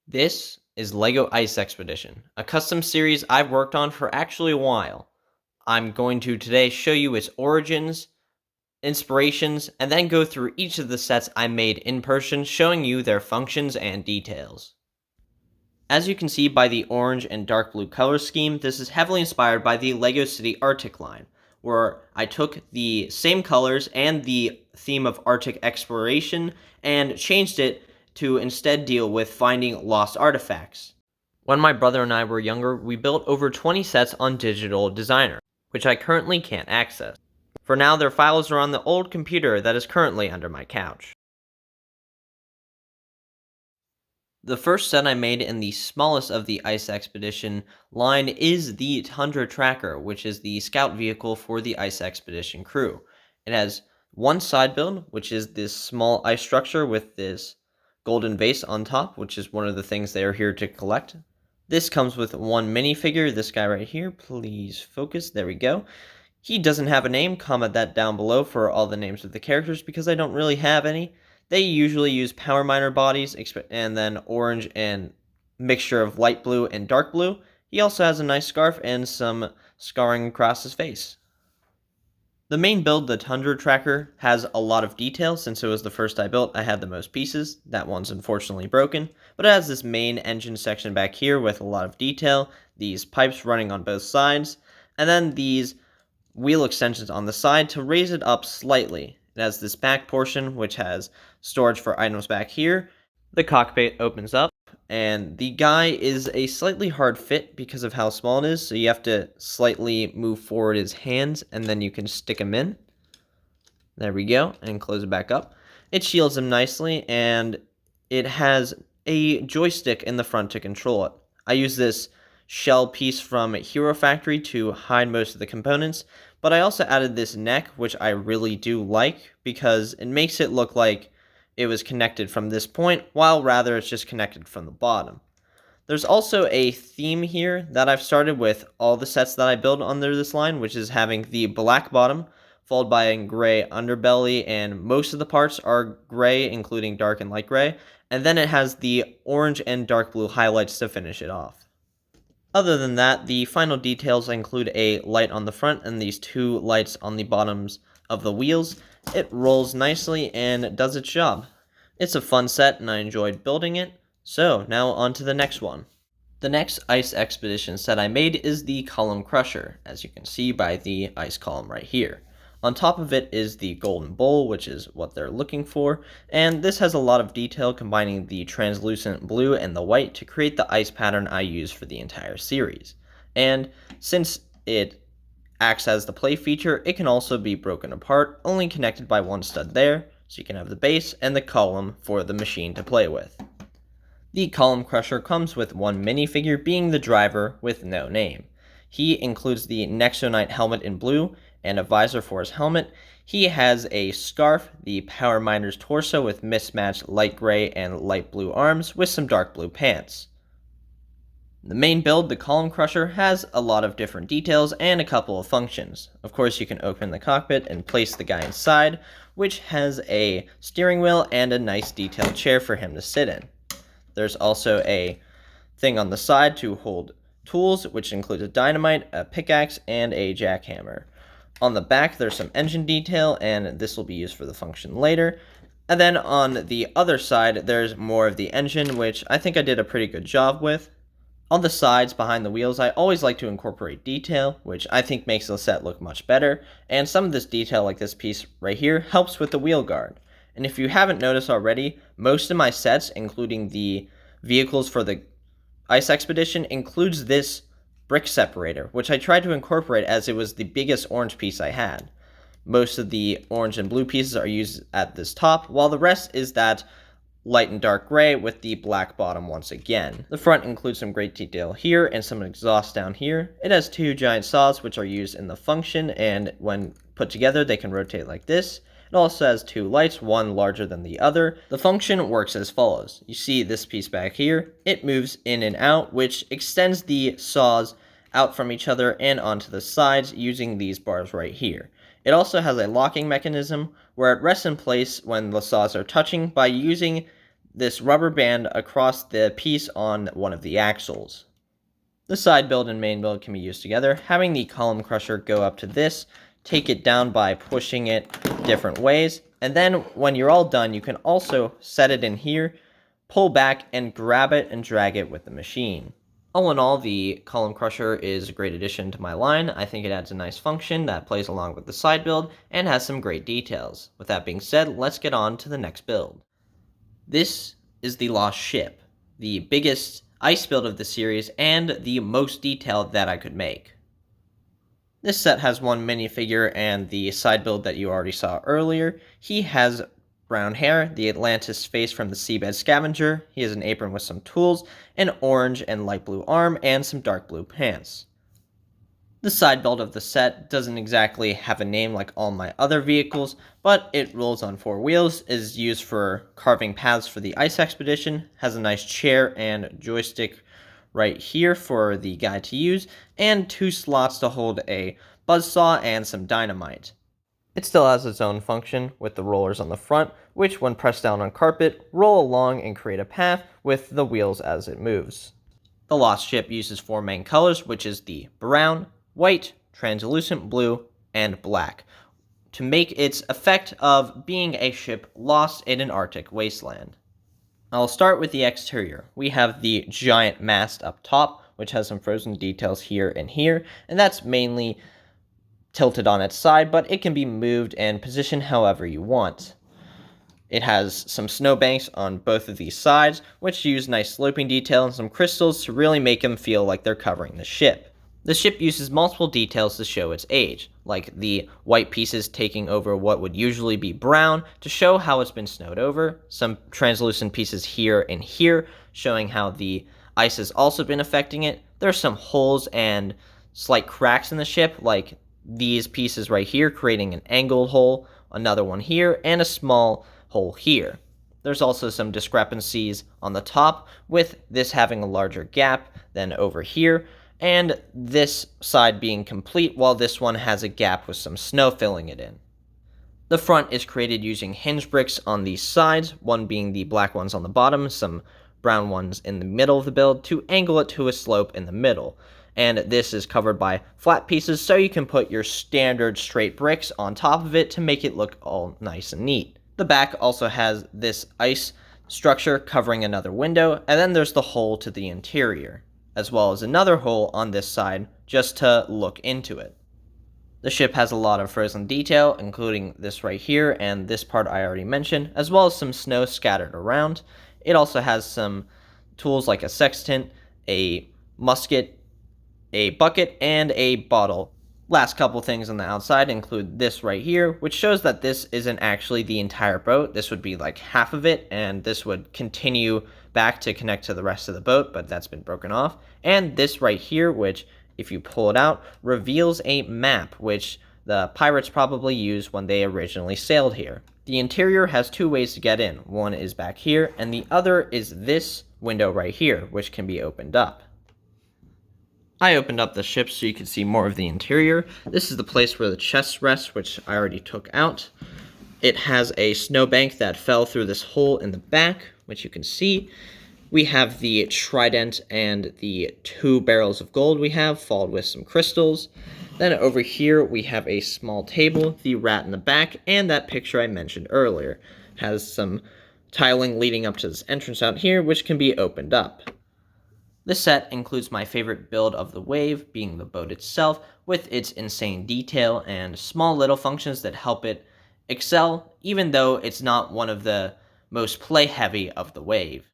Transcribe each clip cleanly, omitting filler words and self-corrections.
This is LEGO Ice Expedition, a custom series I've worked on for actually a while. I'm going to today show you its origins, inspirations, and then go through each of the sets I made in person, showing you their functions and details. As you can see by the orange and dark blue color scheme, this is heavily inspired by the LEGO City Arctic line, where I took the same colors and the theme of Arctic exploration and changed it to instead deal with finding lost artifacts. When my brother and I were younger, we built over 20 sets on Digital Designer, which I currently can't access. For now, their files are on the old computer that is currently under my couch. The first set I made in the smallest of the Ice Expedition line is the Tundra Tracker, which is the scout vehicle for the Ice Expedition crew. It has one side build, which is this small ice structure with this golden vase on top, which is one of the things they are here to collect. This comes with one minifigure, this guy right here. Please focus, there we go. He doesn't have a name, comment that down below for all the names of the characters because I don't really have any. They usually use power miner bodies and then orange and mixture of light blue and dark blue. He also has a nice scarf and some scarring across his face. The main build, the Tundra Tracker, has a lot of detail. Since it was the first I built, I had the most pieces. That one's unfortunately broken, but it has this main engine section back here with a lot of detail, these pipes running on both sides, and then these wheel extensions on the side to raise it up slightly. It has this back portion, which has storage for items back here. The cockpit opens up, and the guy is a slightly hard fit because of how small it is, so you have to slightly move forward his hands, and then you can stick him in. There we go, and close it back up. It shields him nicely, and it has a joystick in the front to control it. I use this shell piece from Hero Factory to hide most of the components, but I also added this neck, which I really do like because it makes it look like it was connected from this point, while rather it's just connected from the bottom. There's also a theme here that I've started with all the sets that I build under this line, which is having the black bottom, followed by a gray underbelly, and most of the parts are gray, including dark and light gray, and then it has the orange and dark blue highlights to finish it off. Other than that, the final details include a light on the front and these two lights on the bottoms of the wheels. It rolls nicely and does its job. It's a fun set and I enjoyed building it. So now on to the next one. The next Ice Expedition set I made is the Column Crusher, as you can see by the ice column right here. On top of it is the golden bowl, which is what they're looking for, and this has a lot of detail combining the translucent blue and the white to create the ice pattern I use for the entire series. And since it acts as the play feature, it can also be broken apart, only connected by one stud there, so you can have the base and the column for the machine to play with. The Column Crusher comes with one minifigure being the driver with no name. He includes the Nexonite helmet in blue and a visor for his helmet. He has a scarf, the Power Miner's torso with mismatched light gray and light blue arms with some dark blue pants. The main build, the Column Crusher, has a lot of different details and a couple of functions. Of course, you can open the cockpit and place the guy inside, which has a steering wheel and a nice detailed chair for him to sit in. There's also a thing on the side to hold tools, which includes a dynamite, a pickaxe, and a jackhammer. On the back, there's some engine detail, and this will be used for the function later. And then on the other side, there's more of the engine, which I think I did a pretty good job with. On the sides, behind the wheels, I always like to incorporate detail, which I think makes the set look much better, and some of this detail, like this piece right here, helps with the wheel guard. And if you haven't noticed already, most of my sets, including the vehicles for the Ice Expedition, includes this brick separator, which I tried to incorporate as it was the biggest orange piece I had. Most of the orange and blue pieces are used at this top, while the rest is that light and dark gray with the black bottom once again. The front includes some great detail here and some exhaust down here. It has two giant saws which are used in the function, and when put together they can rotate like this. It also has two lights, one larger than the other. The function works as follows. You see this piece back here. It moves in and out, which extends the saws out from each other and onto the sides using these bars right here. It also has a locking mechanism where it rests in place when the saws are touching by using this rubber band across the piece on one of the axles. The side build and main build can be used together, having the column crusher go up to this, take it down by pushing it different ways, and then when you're all done, you can also set it in here, pull back, and grab it and drag it with the machine. All in all, the column crusher is a great addition to my line. I think it adds a nice function that plays along with the side build and has some great details. With that being said, let's get on to the next build. This is the Lost Ship, the biggest ice build of the series and the most detailed that I could make. This set has one minifigure and the side build that you already saw earlier. He has brown hair, the Atlantis face from the Seabed Scavenger, he has an apron with some tools, an orange and light blue arm, and some dark blue pants. The side build of the set doesn't exactly have a name like all my other vehicles, but it rolls on 4 wheels, is used for carving paths for the ice expedition, has a nice chair and joystick right here for the guy to use, and 2 slots to hold a buzzsaw and some dynamite. It still has its own function with the rollers on the front, which when pressed down on carpet, roll along and create a path with the wheels as it moves. The Lost Ship uses 4 main colors, which is the brown, white, translucent blue, and black, to make its effect of being a ship lost in an Arctic wasteland. I'll start with the exterior. We have the giant mast up top, which has some frozen details here, and that's mainly tilted on its side, but it can be moved and positioned however you want. It has some snowbanks on both of these sides, which use nice sloping detail and some crystals to really make them feel like they're covering the ship. The ship uses multiple details to show its age, like the white pieces taking over what would usually be brown to show how it's been snowed over, some translucent pieces here and here showing how the ice has also been affecting it. There are some holes and slight cracks in the ship, like these pieces right here creating an angled hole, another one here, and a small hole here. There's also some discrepancies on the top, with this having a larger gap than over here, and this side being complete while this one has a gap with some snow filling it in. The front is created using hinge bricks on these sides, one being the black ones on the bottom, some brown ones in the middle of the build to angle it to a slope in the middle. And this is covered by flat pieces so you can put your standard straight bricks on top of it to make it look all nice and neat. The back also has this ice structure covering another window, and then there's the hole to the interior, as well as another hole on this side just to look into it. The ship has a lot of frozen detail, including this right here and this part I already mentioned, as well as some snow scattered around. It also has some tools like a sextant, a musket, a bucket, and a bottle. Last couple things on the outside include this right here, which shows that this isn't actually the entire boat. This would be like half of it, and this would continue back to connect to the rest of the boat, but that's been broken off. And this right here, which, if you pull it out, reveals a map, which the pirates probably used when they originally sailed here. The interior has 2 ways to get in. One is back here, and the other is this window right here, which can be opened up. I opened up the ship so you could see more of the interior. This is the place where the chest rests, which I already took out. It has a snowbank that fell through this hole in the back, which you can see. We have the trident and the 2 barrels of gold we have, followed with some crystals. Then over here we have a small table, the rat in the back, and that picture I mentioned earlier. Has some tiling leading up to this entrance out here, which can be opened up. This set includes my favorite build of the wave, being the boat itself, with its insane detail and small little functions that help it excel, even though it's not one of the most play-heavy of the wave.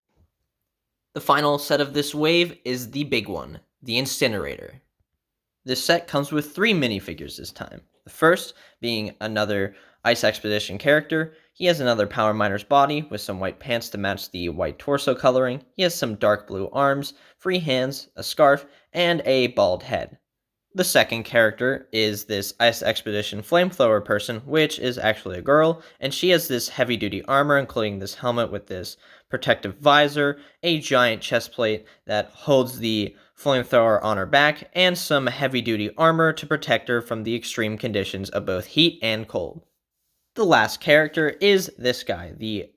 The final set of this wave is the big one, the incinerator. This set comes with 3 minifigures this time. The first being another Ice Expedition character. He has another Power Miner's body with some white pants to match the white torso coloring. He has some dark blue arms, free hands, a scarf, and a bald head. The second character is this Ice Expedition flamethrower person, which is actually a girl, and she has this heavy-duty armor, including this helmet with this protective visor, a giant chest plate that holds the flamethrower on her back, and some heavy-duty armor to protect her from the extreme conditions of both heat and cold. The last character is this guy, the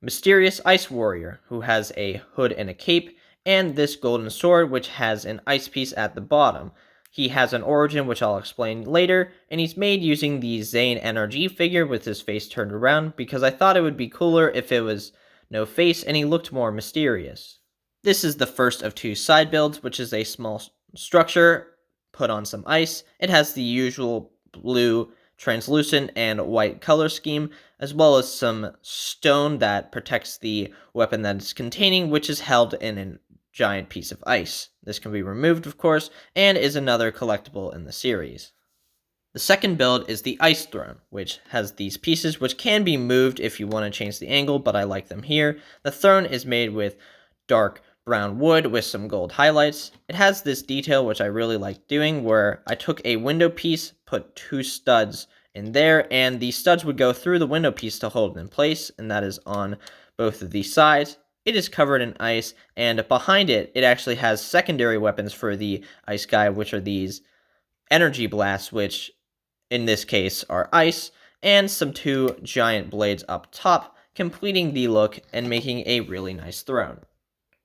mysterious ice warrior who has a hood and a cape, and this golden sword which has an ice piece at the bottom. He has an origin which I'll explain later, and he's made using the Zane NRG figure with his face turned around because I thought it would be cooler if it was no face and he looked more mysterious. This is the first of two side builds, which is a small structure put on some ice. It has the usual blue, translucent, and white color scheme, as well as some stone that protects the weapon that it's containing, which is held in a giant piece of ice. This can be removed, of course, and is another collectible in the series. The second build is the Ice Throne, which has these pieces which can be moved if you want to change the angle, but I like them here. The throne is made with dark brown wood with some gold highlights. It has this detail which I really like doing, where I took a window piece, put two studs in there, and the studs would go through the window piece to hold it in place, and that is on both of these sides. It is covered in ice, and behind it, it actually has secondary weapons for the ice guy, which are these energy blasts, which in this case are ice, and some two giant blades up top, completing the look and making a really nice throne.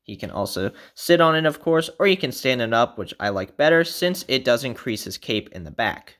He can also sit on it, of course, or you can stand it up, which I like better since it does increase his cape in the back.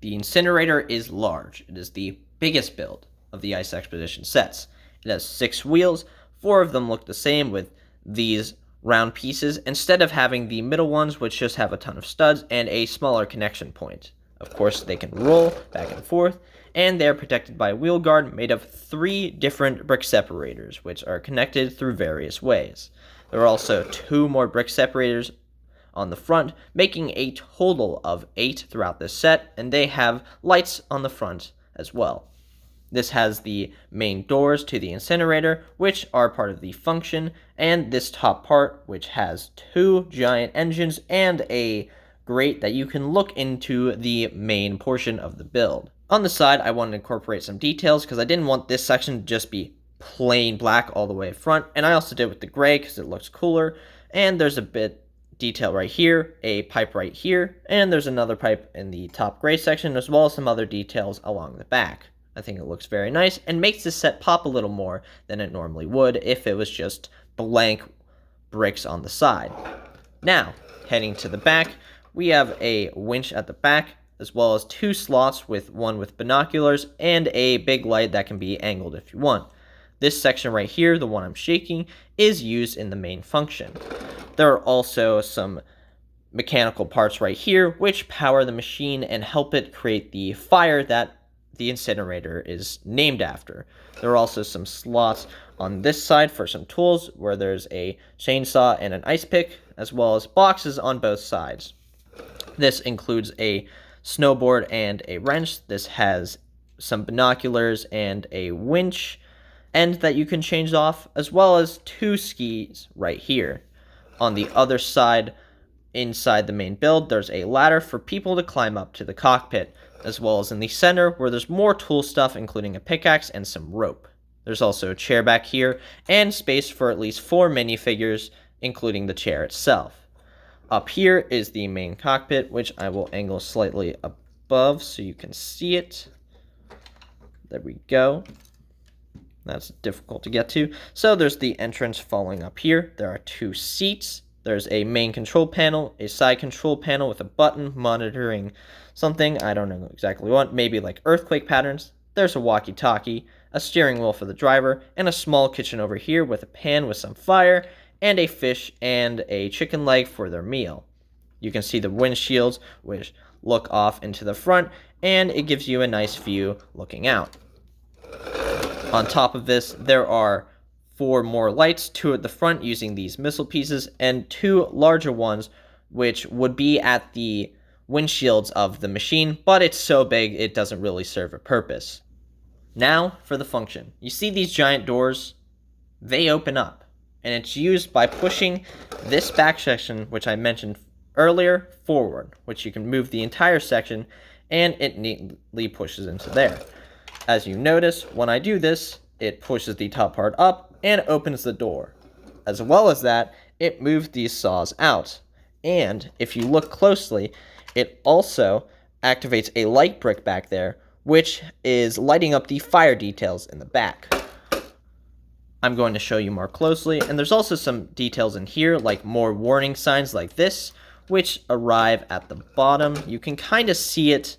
The incinerator is large. It is the biggest build of the Ice Expedition sets. It has 6 wheels. 4 of them look the same with these round pieces instead of having the middle ones, which just have a ton of studs and a smaller connection point. Of course, they can roll back and forth, and they are protected by a wheel guard made of 3 different brick separators, which are connected through various ways. There are also 2 more brick separators on the front, making a total of 8 throughout this set, and they have lights on the front as well. This has the main doors to the incinerator, which are part of the function, and this top part, which has 2 giant engines and a grate that you can look into the main portion of the build. On the side, I wanted to incorporate some details because I didn't want this section to just be plain black all the way front, and I also did with the gray because it looks cooler, and there's a bit detail right here, a pipe right here, and there's another pipe in the top gray section, as well as some other details along the back. I think it looks very nice and makes this set pop a little more than it normally would if it was just blank bricks on the side. Now, heading to the back, we have a winch at the back, as well as 2 slots with one with binoculars and a big light that can be angled if you want. This section right here, the one I'm shaking, is used in the main function. There are also some mechanical parts right here which power the machine and help it create the fire that the incinerator is named after. There are also some slots on this side for some tools where there's a chainsaw and an ice pick, as well as boxes on both sides. This includes a snowboard and a wrench. This has some binoculars and a winch end that you can change off, as well as 2 skis right here. On the other side, inside the main build, there's a ladder for people to climb up to the cockpit, as well as in the center where there's more tool stuff, including a pickaxe and some rope. There's also a chair back here, and space for at least 4 minifigures, including the chair itself. Up here is the main cockpit, which I will angle slightly above so you can see it. There we go. That's difficult to get to. So there's the entrance following up here. There are 2 seats. There's a main control panel, a side control panel with a button monitoring something. I don't know exactly what, maybe like earthquake patterns. There's a walkie-talkie, a steering wheel for the driver, and a small kitchen over here with a pan with some fire, and a fish and a chicken leg for their meal. You can see the windshields, which look off into the front, and it gives you a nice view looking out. On top of this, there are 4 more lights, 2 at the front using these missile pieces, and 2 larger ones, which would be at the windshields of the machine, but it's so big it doesn't really serve a purpose. Now for the function. You see these giant doors? They open up, and it's used by pushing this back section, which I mentioned earlier, forward, which you can move the entire section, and it neatly pushes into there. As you notice, when I do this, it pushes the top part up and opens the door. As well as that, it moves these saws out. And if you look closely, it also activates a light brick back there, which is lighting up the fire details in the back. I'm going to show you more closely, and there's also some details in here, like more warning signs like this, which arrive at the bottom. You can kind of see it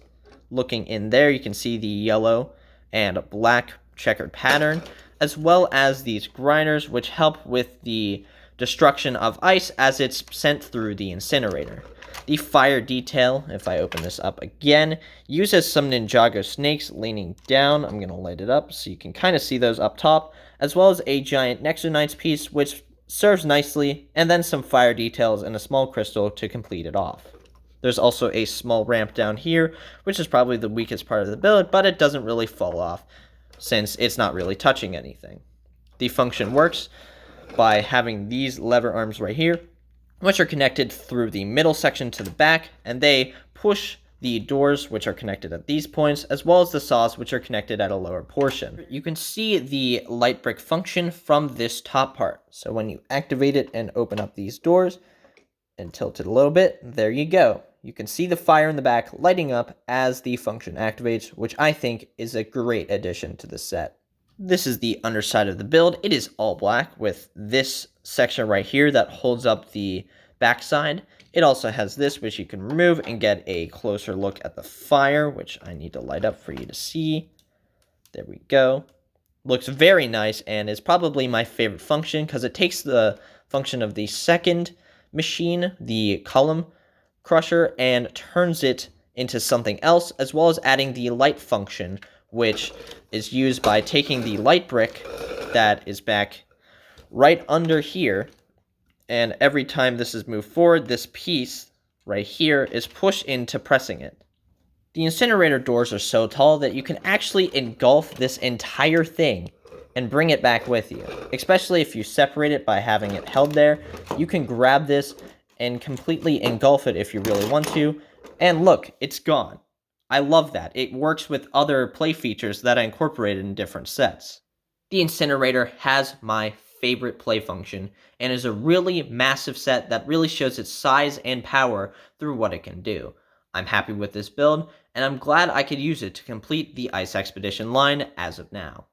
looking in there. You can see the yellow and black checkered pattern, as well as these grinders, which help with the destruction of ice as it's sent through the incinerator. The fire detail, if I open this up again, uses some Ninjago snakes leaning down. I'm going to light it up so you can kind of see those up top, as well as a giant Nexonites piece, which serves nicely, and then some fire details and a small crystal to complete it off. There's also a small ramp down here, which is probably the weakest part of the build, but it doesn't really fall off since it's not really touching anything. The function works by having these lever arms right here, which are connected through the middle section to the back, and they push the doors, which are connected at these points, as well as the saws, which are connected at a lower portion. You can see the light brick function from this top part. So when you activate it and open up these doors and tilt it a little bit, there you go. You can see the fire in the back lighting up as the function activates, which I think is a great addition to the set. This is the underside of the build. It is all black with this section right here that holds up the backside. It also has this, which you can remove and get a closer look at the fire, which I need to light up for you to see. There we go. Looks very nice and is probably my favorite function because it takes the function of the second machine, the column crusher, and turns it into something else, as well as adding the light function, which is used by taking the light brick that is back right under here, and every time this is moved forward, this piece right here is pushed into pressing it. The incinerator doors are so tall that you can actually engulf this entire thing and bring it back with you, especially if you separate it by having it held there. You can grab this and completely engulf it if you really want to, and look, it's gone. I love that. It works with other play features that I incorporated in different sets. The incinerator has my favorite play function and is a really massive set that really shows its size and power through what it can do. I'm happy with this build, and I'm glad I could use it to complete the Ice Expedition line as of now.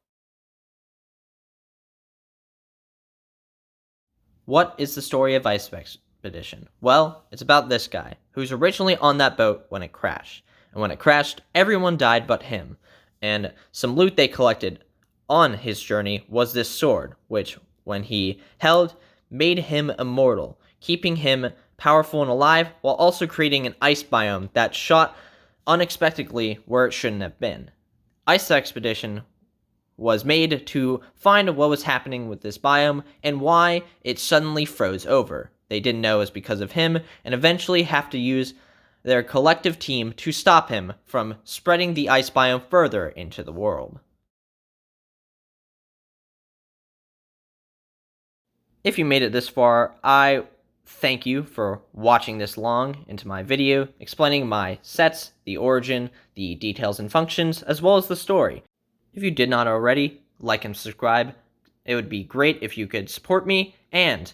What is the story of Ice Expedition? Well, it's about this guy, who's originally on that boat when it crashed. And when it crashed, everyone died but him. And some loot they collected on his journey was this sword, which, when he held, made him immortal, keeping him powerful and alive, while also creating an ice biome that shot unexpectedly where it shouldn't have been. Ice Expedition was made to find what was happening with this biome and why it suddenly froze over. They didn't know it was because of him, and eventually have to use their collective team to stop him from spreading the ice biome further into the world. If you made it this far, I thank you for watching this long into my video, explaining my sets, the origin, the details and functions, as well as the story. If you did not already, like and subscribe. It would be great if you could support me, and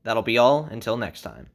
that'll be all until next time.